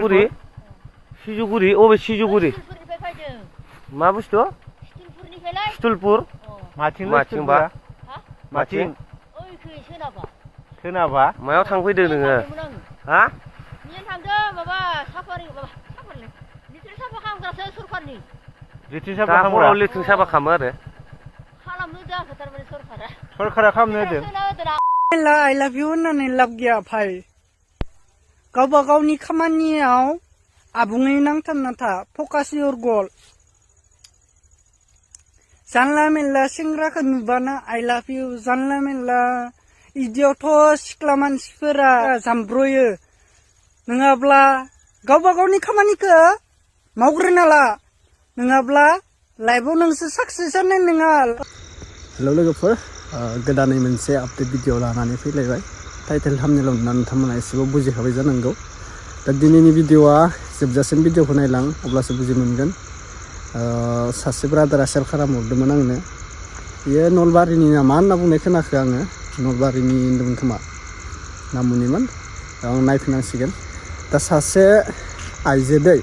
सिजुगुरि अबे सिजुगुरि मा बुस्थु स्टुलपुर माथिंबा माथिं सोनाबा मायाव थांफैदों नोङो हा थांदों माबा साफारि लिट्रिन साफा खालामग्रासो सरखारनि लिट्रिन साफा खालामग्रा लिट्रिन साफा खालामो आरो खालामनो होआखै थारमाने सरखारा खालामनो होदों I love you होननानै लाब गैया भाइ गावबा गावनि खामानियाव आबुङै नांथाबना था फकास इयर गल जानला मेनला सेंग्राखौ नुबानो I love you जानला मेनला इदियावथ' सिख्ला मानसिफोरा जामब्रयो नङाब्ला गावबा गावनि खामानिखौ मावग्रोना ला नङाब्ला लाइफआव नोंसो साक्सेस जानाय नङा। हेलौ लोगोफोर गोदानै मोनसे आपडेट भिडिअ लानानै फैलायबाय टाइटेल थाम्बनेइलाव नुनानै नोंथांमोना एसेबाबो बुजिखाबाय जानांगौ दा दिनैनि भिडिअआ जोबजासिम भिडिअखौ नायलां अब्लासो बुजि मोनगोन सासे ब्रादारा सेयार खालामहरदोंमोन आंनो बेयो नलबारिनि नामा होनना बुंनाय खोनाखो आङो नलबारिनि होन्दोंमोन खोमा नामुनिमोन आं नायफिनांसिगोन दा सासे आइजो दै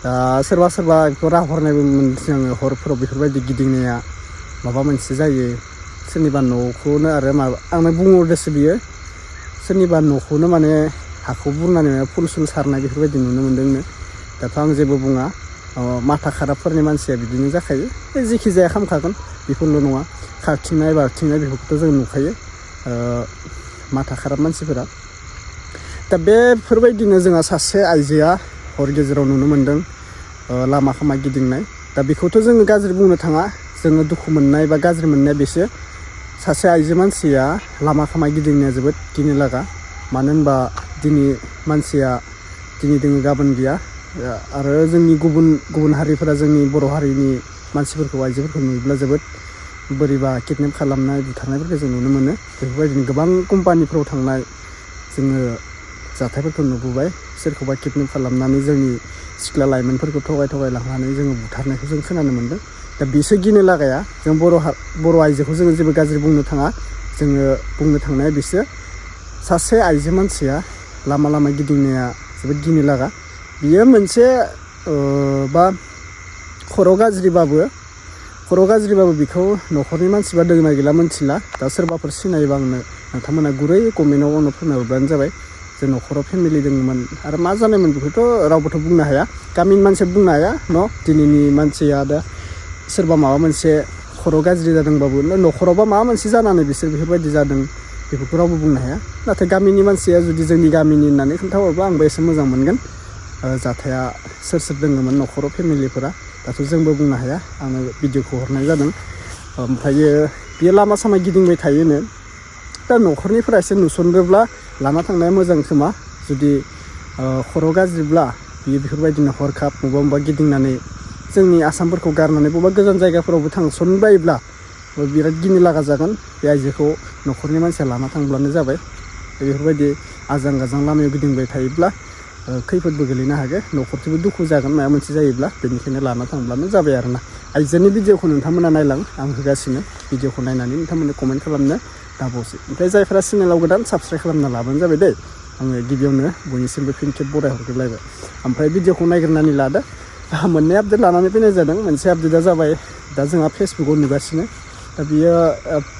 दा सोरबा सोरबा बेखौ राहरनायबो मोनसै आङो हरफोराव बेफोरबायदि गिदिंनाया माबा मोनसे जायो सोरनिबा न'खौनो आरो माबा आंनो बुंहरदोसो बियो सोरनिबा न'खौनो माने हाखौ बुरनानै फुल सुल सारनाय बेफोरबायदि नुनो मोन्दोंनो दाथ' आं जेबो बुङा माथा खाराबफोरनि मानसिया बिदिनो जाखायो जेखि जाया खालामखागोन बेफोरल' नङा खारथिंनाय बारथिंनाय बेफोरखौथ' जों नुखायो माथा खाराब मानसिफोरा दा बेफोरबायदिनो जोंहा सासे आइजोआ हर गेजेराव नुनो मोन्दों लामा खामा गिदिंनाय दा बेखौथ' जोङो गाज्रि बुंनो थाङा जोङो दुखु मोननाय बा गाज्रि मोननाया बेसो सासे आइजो मानसिया लामा खामा गिदिंनाया जोबोद गिनो लागा मानो होनबा दिनै मानसिया दिनै दोङो गाबोन गैया आरो जोंनि गुबुन हारिफोरा जोंनि बर' हारिनि मानसिफोरखौ आइजोफोरखौ नुयोब्ला जोबोद बोरैबा किडनेप खालामनाय बुथारनायफोरखौ जों नुनो मोनो बेफोरबायदिनो गोबां कम्पानिफ्राव थांनाय जोङो जाथायफोरखौ नुबोबाय सोरखौबा किडनेप खालामनानै जोंनि सिख्ला लाइमोनफोरखौ थगाय लांनानै जोङो बुथारनायखौ जों खोनानो मोन्दों दा बिसो गिनो लागाया जों बर' आइजोखौ जोङो जेबो गाज्रि बुंनो थाङा जोङो बुंनो थांनाया बिसो सासे आइजो मानसिया लामा गिदिंनाया जोबोद गिनो लागा बियो मोनसे बा खर' गाज्रिबाबो बेखौ न'खरनि मानसिबा दोंना गैला मोनथिला दा सोरबाफोर सिनायोबा आंनो नोंथांमोना गुरै कमेन्टआव आंनो फोरमायहरबानो जाबाय जे न'खराव फेमिलि दङमोन आरो मा जानायमोन बेखौथ' रावबोथ' बुंनो हाया गामिनि मानसिया बुंनो हाया दिनैनि मानसिया दा सोरबा माबा मोनसे खर' गाज्रि जादोंबाबो न'खरावबा माबा मोनसे जानानै बिसोर बेफोरबायदि जादों बेफोरखौ रावबो बुंनो हाया नाथाय गामिनि मानसिया जुदि जोंनि गामिनि होननानै खोन्थाहरब्ला आंबो एसे मोजां मोनगोन जाथाया सोर दङमोन न'खराव फेमिलिफोरा दाथ' जोंबो बुंनो हाया आङो भिडिअखौ हरनाय जादों ओमफ्रायो बियो लामा सामा गिदिंबाय थायोनो दा न'खरनिफोरा एसे नुसनग्रोब्ला लाना थांनाया मोजां खोमा जुदि खर' गाज्रिब्ला बियो बेफोरबायदिनो हरखाब मबा गिदिंनानै जोंनि आसामफोरखौ गारनानै बबेबा गोजान जायगाफोरावबो थांसनबायोब्ला बिराद गिनो लागा जागोन बे आइजोखौ न'खरनि मानसिया लाना थांब्लानो जाबाय बेफोरबायदि आजां गाजां लामायाव गिदिंबाय थायोब्ला खैफोदबो गोलैनो हागौ न'खरथिबो दुखु जागोन माबा मोनसे जायोब्ला बेनिखायनो लाना थांब्लानो जाबाय आरोना आइजोनि भिडिअखौ नोंथांमोना नायलां आं होगासिनो भिडिअखौ नायनानै नोंथांमोननो कमेन्ट खालामनो दाबावसै ओमफ्राय जायफोरा चेनेलाव गोदान साबस्क्राइब खालामना लाबानो जाबाय दै आङो गिबियावनो बयनिसिमबो फिन खेब बराय हरग्रोलायबाय ओमफ्राय भिडिअखौ नायग्रोनानै लादो मोननै आपडेट लानानै फैनाय जादों मोनसे आपडेटआ जाबाय दा जोंहा फेसबुकाव नुगासिनो दा बियो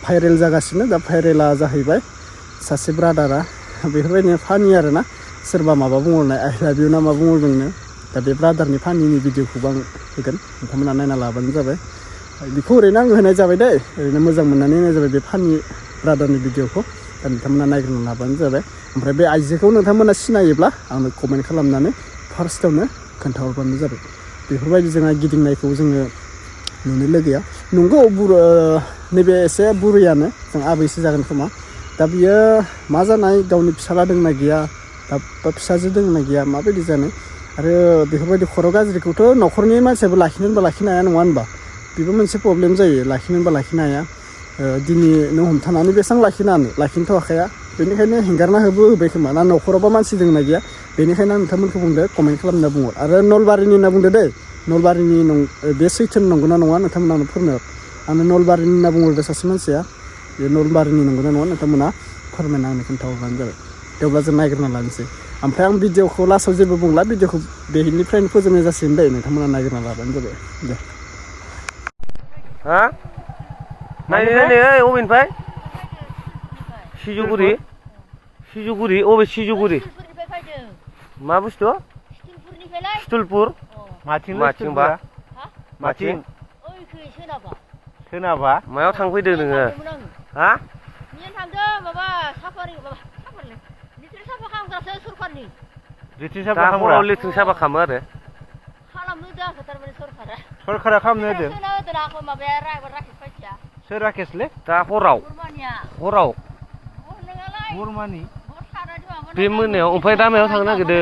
भाइरेल जागासिनो दा भाइरेला जाहैबाय सासे ब्रादारा बेफोरबायदिनो फानि आरोना सोरबा माबा बुंहरनाय आइ लाभ इउ ना मा बुंहरदोंनो दा बे ब्रादारनि फानिनि भिडिअखौबो आं होगोन नोंथांमोना नायना लाबानो जाबाय बेखौ ओरैनो आं होनाय जाबाय दै ओरैनो मोजां मोननानै होनाय जाबाय बे फानि ब्रादारनि भिडिअखौ दा नोंथांमोना नायग्रोना लाबानो जाबाय ओमफ्राय बे आइजोखौ नोंथांमोना सिनायोब्ला आंनो कमेन्ट खालामनानै फार्स्टआवनो खोन्थाहरबानो जाबाय बेफोरबायदि जोंहा गिदिंनायखौ जोङो नुनो लगैया नंगौ नैबे एसे बुरैयानो जों आबैसो जागोन खोमा दा बियो मा जानाय गावनि फिसाला दंना गैया दा फिसाजो दंना गैया माबायदि जानो आरो बेफोरबायदि खर' गाज्रिखौथ' न'खरनि मानसियाबो लाखिनो होनबा लाखिनो हाया नङा होनबा बेबो मोनसे प्रब्लेम जायो लाखिनो होनबा लाखिनो हाया दिनै नों हमथानानै बेसेबां लाखिनोथ' हाखाया बेनिखायनो हेंगारना होबाय खोमा ना न'खरावबा मानसि दंना गैया बेनिखायनो आं नोंथांमोनखौ बुंदो कमेन्ट खालामना बुंहर आरो नलबारिनि होनना बुंदो दै नलबारिनि बे सैथो नंगौना नङा नोंथांमोना आंनो फोरमायहर आंनो नलबारिनि होनना बुंहरदो सासे मानसिया बे नलबारिनि नंगौना नङा नोंथांमोना फोरमायना आंनो खोन्थाहरबानो जाबाय थेवब्ला जों नायग्रोना लानोसै ओमफ्राय आं भिडिअखौ लास्टआव जेबो बुंला भिडिअखौ बेनिफ्रायनो फोजोबनाय जासिगोन दे नोंथांमोना नागिरना लाबानो जाबाय दे हा नायनो ओइ अबेनिफ्राय सिजुगुरि अबे सिजुगुरि मा बुस्थु स्टुलपुर माथिंबा माथिं सोनाबा मायाव थांफैदों नोङो हा थांदों माबा साफारि लिट्रिन साफा खालामग्रासो सरखारनि लिट्रिन साफा खालामग्रा लिट्रिन साफा खालामो आरो खालामनो होआखै थारमाने सरखारा खालामनो होदों माबाया राकेश फायथिया सोर राकेशलै दा हराव बरमानि बे मोनायाव ओमफ्राय दा मायाव थांनो नागिरदों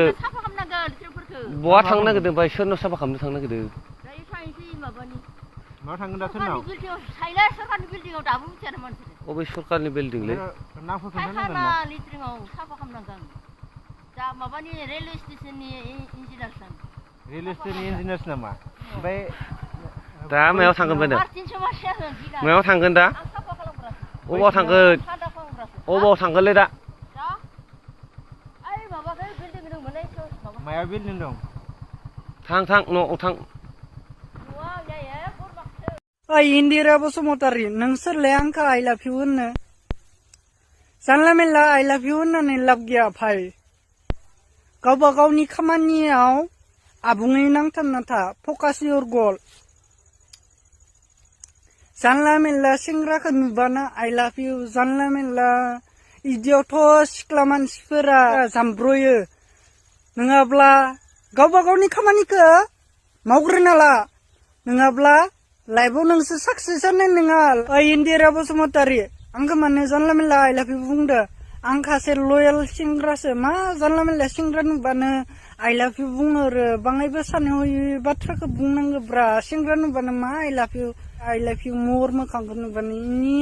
बहा थांनो नागिरदों ओमफ्राय सोरनाव साफा खालामनो थांनो नागिरदों दायो थांसै माबानि मायाव थांगोन दा सोरनाव सरखारनि बिल्डिंआव दाबो मिथिया नामा अबे सरखारनि बिल्डिंलै लिट्रिंआव साफा खालामनांगोन दा माबानि रेलवे स्टेशननि इन्जिनियार्स नामा ओमफ्राय दा मायाव थांगोन बायदों मायाव थांगोन दा अबाव थांगोनलै दा माया बिल्डिं दं थां न'आव थां ओइ इन्दिरा बसुमतारी नोंसोरलाय आंखौ आइ लाभ इउ होननो जानला मेनला आइ लाभ इउ होननानै लाब गैया भाइ गावबा गावनि खामानियाव आबुङै नांथाबना था फकास इयर गल जानला मेनला सेंग्राखौ नुबानो आइ लाभ इउ जानला मेनला इदियावथ' सिख्ला मानसिफोरा जामब्रयो नङाब्ला गावबा गावनि खामानिखौ मावग्रोना ला नङाब्ला लाइफआव नोंसोर साक्सेस जानाय नङा ओइ इन्दिरा बसुमतारी आंखौ माने जानला मेनला आइ लाभ इउ बुंदो आं सासे लयेल सेंग्रासो मा जानला मेनला सेंग्रा नुबानो आइ लाभ इउ बुङो आरो बाङायबो सानै हयै बाथ्राखौ बुंनांगौब्रा सेंग्रा नुबानो मा आइ लाभ इउ महर मोखांखौ नुबानो इनि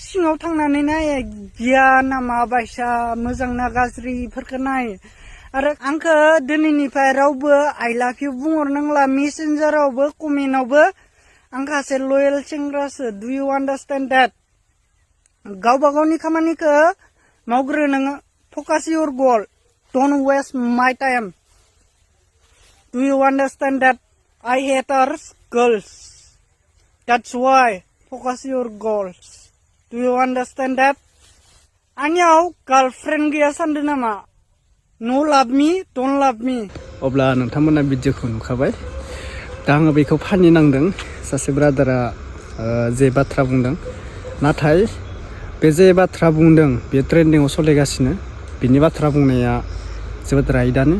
सिङाव थांनानै नाय गियाना माबायसा मोजां ना गाज्रि इफोरखौ नाय आरो आंखौ दिनैनिफ्राय रावबो आइ लाभ इउ बुंहरनांला मेसेन्जारावबो कमेन्टआवबो आं सासे लयेल सेंग्रासो डु इउ आन्डारस्टेन्ड देट गावबा गावनि खामानिखौ मावग्रो नोङो focus here girl don't waste my time do you understand that I haters girls that's why focus here girls do you understand that आंनियाव गार्लफ्रेन्ड गैया सानदों नामा नो लाभ मी डन्ट लाभ मी अब्ला नोंथांमोना भिडिअखौ नुखाबाय दा आङो बेखौ फालिनांदों सासे ब्रादारा जे बाथ्रा बुंदों नाथाय बे जे बाथ्रा बुंदों बे ट्रेन्डिंआव सोलिगासिनो बिनि बाथ्रा बुंनाया जोबोद राइटआनो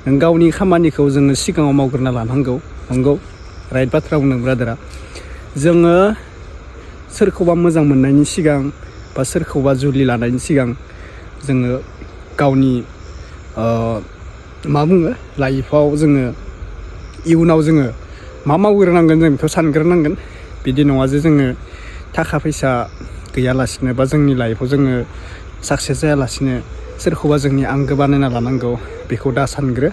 नों गावनि खामानिखौ जोङो सिगाङाव मावग्रोना लानांगौ नंगौ राइट बाथ्रा बुंदों ब्रादारा जोङो सोरखौबा मोजां मोननायनि सिगां बा सोरखौबा जुलि लानायनि सिगां जोङो गावनि मा बुङो लाइफआव जोङो इयुनाव जोङो मा मावग्रोनांगोन जों बेखौ सानग्रोनांगोन बिदि नङा जे जोङो थाखा फैसा गैयालासिनो बा जोंनि लाइफआव जोङो साक्सेस जायालासिनो सोरखौबा जोंनि आंगो बानायना लानांगौ बेखौ दा सानग्रो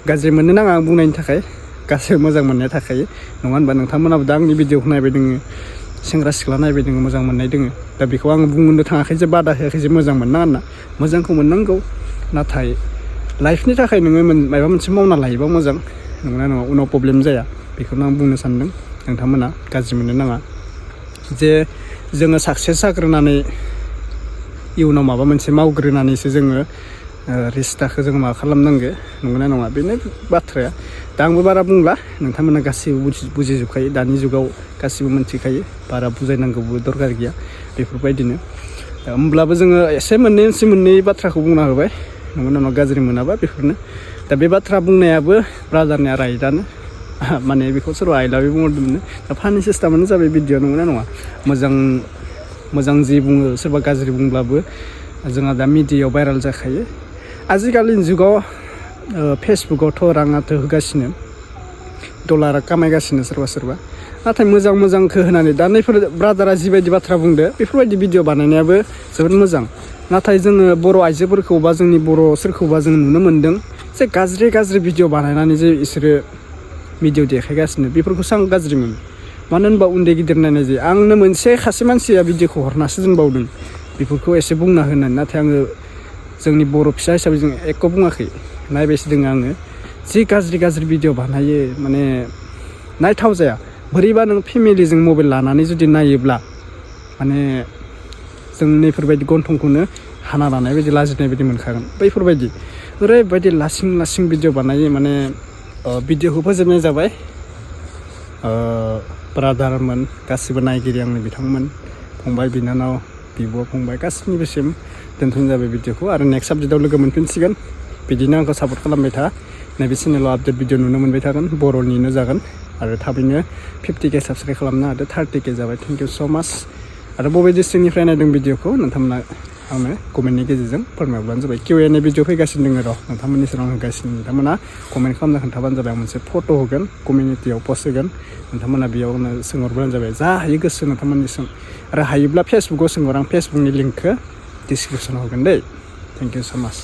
गाज्रि मोननो नाङा आं बुंनायनि थाखाय गासैबो मोजां मोननाया थाखायो नङा होनबा नोंथांमोनाबो दा आंनि भिडिअखौ नायबाय दोङो सेंग्रा सिख्ला नायबाय दोङो मोजां मोननाय दोङो दा बेखौ आङो बुंनो थाङाखै जे बादा होआखै जे मोजां मोननाङा होनना मोजांखौ मोननांगौ नाथाय लाइफनि थाखाय नोङो माबा मोनसे मावना लायोबा मोजां नंगौना नङा उनाव प्रब्लेम जाया बेखौनो आं बुंनो सानदों नोंथांमोना गाज्रि मोननो नाङा जे जोङो साक्सेस जाग्रोनानै इयुनाव माबा मोनसे मावग्रोनानैसो जोङो रिस्टाखौ जोङो मा खालामनांगो नंगौना नङा बेनो बाथ्राया दा आंबो बारा बुंला नोंथांमोना गासैबो बुजिजोबखायो दानि जुगाव गासैबो मिथिखायो बारा बुजायनांगौबो दरकार गैया बेफोरबायदिनो होमब्लाबो जोङो एसे मोननै बाथ्राखौ बुंना होबाय नंगौना नङा गाज्रि मोनाबा बेफोरनो दा बे बाथ्रा बुंनायाबो ब्रादारनिया राइटआनो माने बेखौ सोरबा आइ लाभ इउ बुंहरदोंमोन दा फानि सिस्टेमानो जाबाय भिडिअ नंगौना नङा मोजां जि बुङो सोरबा गाज्रि बुंब्लाबो जोंहा दा मिडियायाव भाइरेल जाखायो आजिखालिनि जुगाव फेसबुकआवथ' राङाथ' होगासिनो डलार खामायगासिनो सोरबा नाथाय मोजांखौ होनानै दा नैफोर ब्रादारा जिबायदि बाथ्रा बुंदो बेफोरबायदि भिडिअ बानायनायाबो जोबोद मोजां नाथाय जोङो बर' आइजोफोरखौ बा जोंनि बर' सोरखौबा जों नुनो मोन्दों जे गाज्रि भिडिअ बानायनानै जे इसोरो भिडिअ देखायगासिनो बेफोरखौसो आं गाज्रि मोनो मानो होनबा उन्दै गिदिर नायनाय जायो आंनो मोनसे खासे मानसिया भिडिअखौ हरनासो दोनबावदों बेफोरखौ एसे बुंना होनानै नाथाय आङो जोंनि बर' फिसा हिसाबै जों एख' बुङाखै नायबायसो दोङो आङो जि गाज्रि भिडिअ बानायो माने नायथाव जाया बोरैबा नों फेमिलिजों मबाइल लानानै जुदि नायोब्ला माने जों नैफोरबायदि गन्थंखौनो हाना लानाय बायदि लाजिनाय बायदि मोनखागोन बैफोरबायदि ओरैबायदि लासिं भिडिअ बानायो माने भिडिअखौ फोजोबनाय जाबाय ब्रादारमोन गासिबो नायगिरि आंनि बिथांमोन फंबाय बिनानाव बिब' फंबाय गासैनिबोसिम दोनथ'नाय जाबाय भिडिअखौ आरो नेक्स्ट साबजेक्टआव लोगो मोनफिनसिगोन बिदिनो आंखौ सापर्ट खालामबाय था नैबे चेनेलाव आपडेट भिडिअ नुनो मोनबाय थागोन बर'निनो जागोन आरो थाबैनो 50K साबस्क्राइब खालामनो हादो 30K जाबाय थेंक इउ स' माच आरो बबे डिस्ट्रिक्टनिफ्राय नायदों भिडिअखौ नोंथांमोना आंनो कमेन्टनि गेजेरजों फोरमायहरबानो जाबाय Q&A भिडिअ फैगासिनो दङ र' नोंथांमोननि सेराव होगासिनो नोंथांमोना कमेन्ट खालामना खोन्थाबानो जाबाय आं मोनसे फट' होगोन कमिउनिटियाव पस्ट होगोन नोंथांमोना बेयावनो सोंहरबानो जाबाय जा हायो गोसो नोंथांमोननि सों आरो हायोब्ला फेसबुकाव सोंहर आं फेसबुकनि लिंकखौ डिसक्रिपसनाव होगोन दै थेंक इउ स' माच